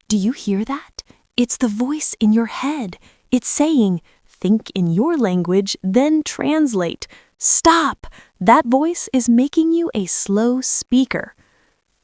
Do you hear that? It's the voice in your head. It's saying, think in your language, then translate. Stop! That voice is making you a slow speaker.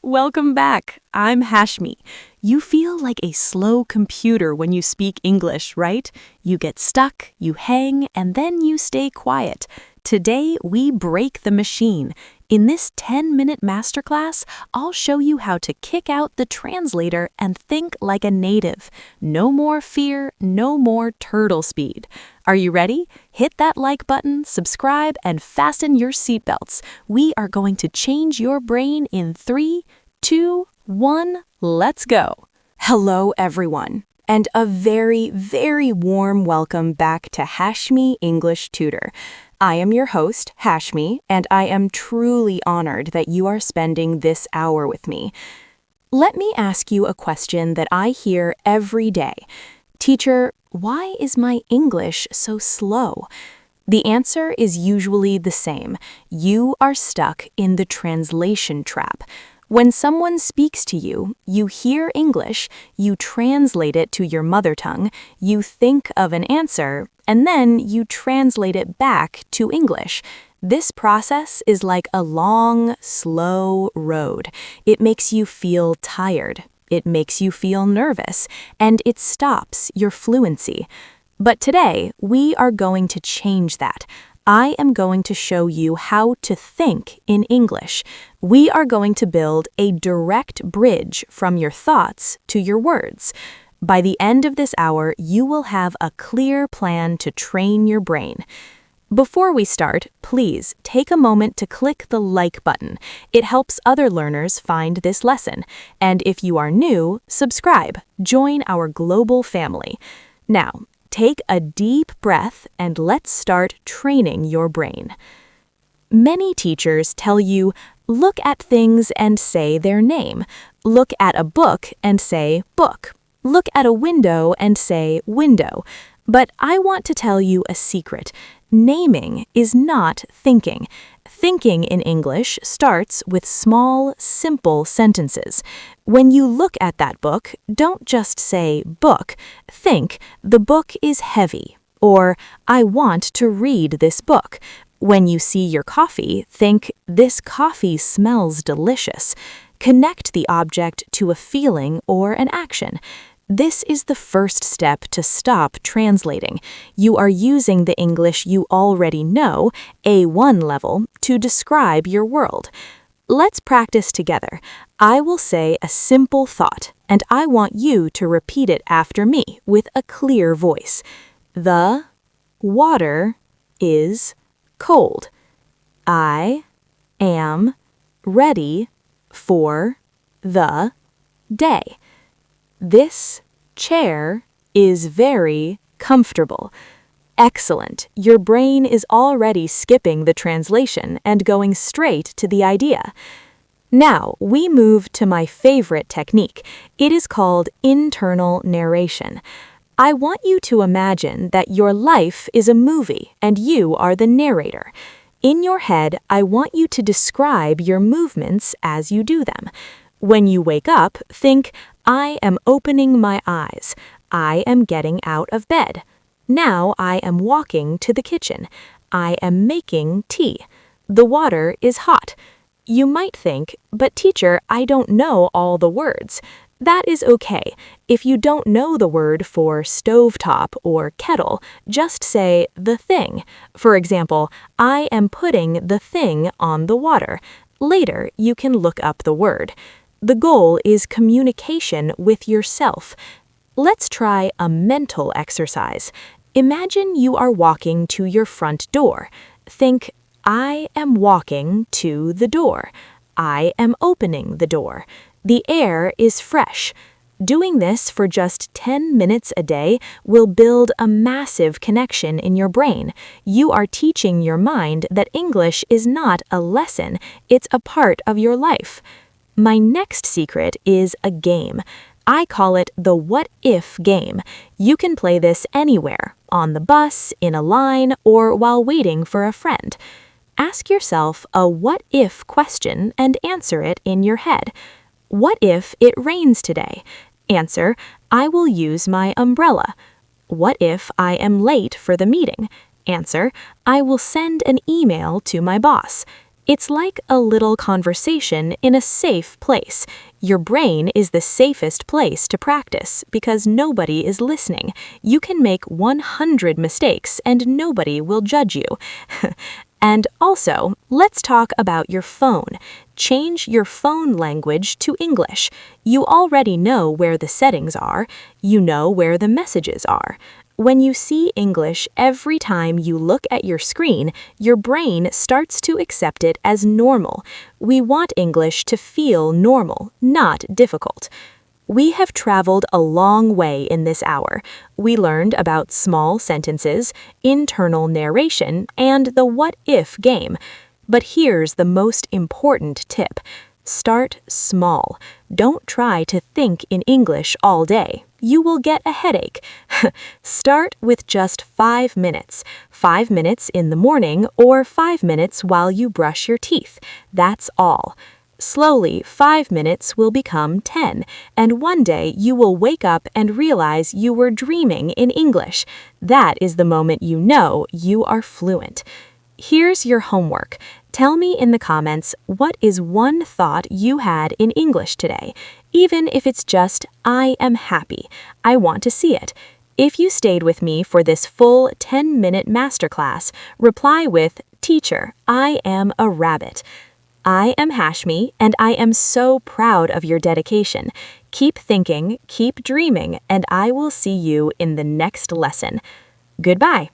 Welcome back. I'm Hashmi. You feel like a slow computer when you speak English, right? You get stuck, you hang, and then you stay quiet. Today, we break the machine. In this 10-minute masterclass, I'll show you how to kick out the translator and think like a native. No more fear, no more turtle speed. Are you ready? Hit that like button, subscribe, and fasten your seatbelts. We are going to change your brain in 3, 2, 1, let's go. Hello, everyone, and a very, very warm welcome back to Hashmi English Tutor. I am your host, Hashmi, and I am truly honored that you are spending this hour with me. Let me ask you a question that I hear every day. Teacher, why is my English so slow? The answer is usually the same. You are stuck in the translation trap. When someone speaks to you, you hear English, you translate it to your mother tongue, you think of an answer, and then you translate it back to English. This process is like a long, slow road. It makes you feel tired. It makes you feel nervous, and it stops your fluency. But today, we are going to change that. I am going to show you how to think in English. We are going to build a direct bridge from your thoughts to your words. By the end of this hour, you will have a clear plan to train your brain. Before we start, please take a moment to click the like button. It helps other learners find this lesson. And if you are new, subscribe. Join our global family. Now, take a deep breath and let's start training your brain. Many teachers tell you, look at things and say their name. Look at a book and say book. Look at a window and say window. But I want to tell you a secret. Naming is not thinking. Thinking in English starts with small, simple sentences. When you look at that book, don't just say book. Think, the book is heavy, or I want to read this book. When you see your coffee, think, this coffee smells delicious. Connect the object to a feeling or an action. This is the first step to stop translating. You are using the English you already know, A1 level, to describe your world. Let's practice together. I will say a simple thought, and I want you to repeat it after me with a clear voice. The water is cold. I am ready for the day. This chair is very comfortable. Excellent. Your brain is already skipping the translation and going straight to the idea. Now, we move to my favorite technique. It is called internal narration. I want you to imagine that your life is a movie and you are the narrator. In your head, I want you to describe your movements as you do them. When you wake up, think, I am opening my eyes. I am getting out of bed. Now I am walking to the kitchen. I am making tea. The water is hot. You might think, but teacher, I don't know all the words. That is okay. If you don't know the word for stovetop or kettle, just say the thing. For example, I am putting the thing on the water. Later, you can look up the word. The goal is communication with yourself. Let's try a mental exercise. Imagine you are walking to your front door. Think, I am walking to the door. I am opening the door. The air is fresh. Doing this for just 10 minutes a day will build a massive connection in your brain. You are teaching your mind that English is not a lesson, it's a part of your life. My next secret is a game. I call it the what if game. You can play this anywhere, on the bus, in a line, or while waiting for a friend. Ask yourself a what if question and answer it in your head. What if it rains today? Answer, I will use my umbrella. What if I am late for the meeting? Answer, I will send an email to my boss. It's like a little conversation in a safe place. Your brain is the safest place to practice because nobody is listening. You can make 100 mistakes and nobody will judge you. And also, let's talk about your phone. Change your phone language to English. You already know where the settings are. You know where the messages are. When you see English every time you look at your screen, your brain starts to accept it as normal. We want English to feel normal, not difficult. We have traveled a long way in this hour. We learned about small sentences, internal narration, and the what-if game. But here's the most important tip. Start small. Don't try to think in English all day. You will get a headache. Start with just 5 minutes. 5 minutes in the morning or 5 minutes while you brush your teeth. That's all. Slowly, 5 minutes will become 10, and one day you will wake up and realize you were dreaming in English. That is the moment you know you are fluent. Here's your homework. Tell me in the comments what is one thought you had in English today, even if it's just, I am happy. I want to see it. If you stayed with me for this full 10-minute masterclass, reply with, Teacher, I am a rabbit. I am Hashmi, and I am so proud of your dedication. Keep thinking, keep dreaming, and I will see you in the next lesson. Goodbye.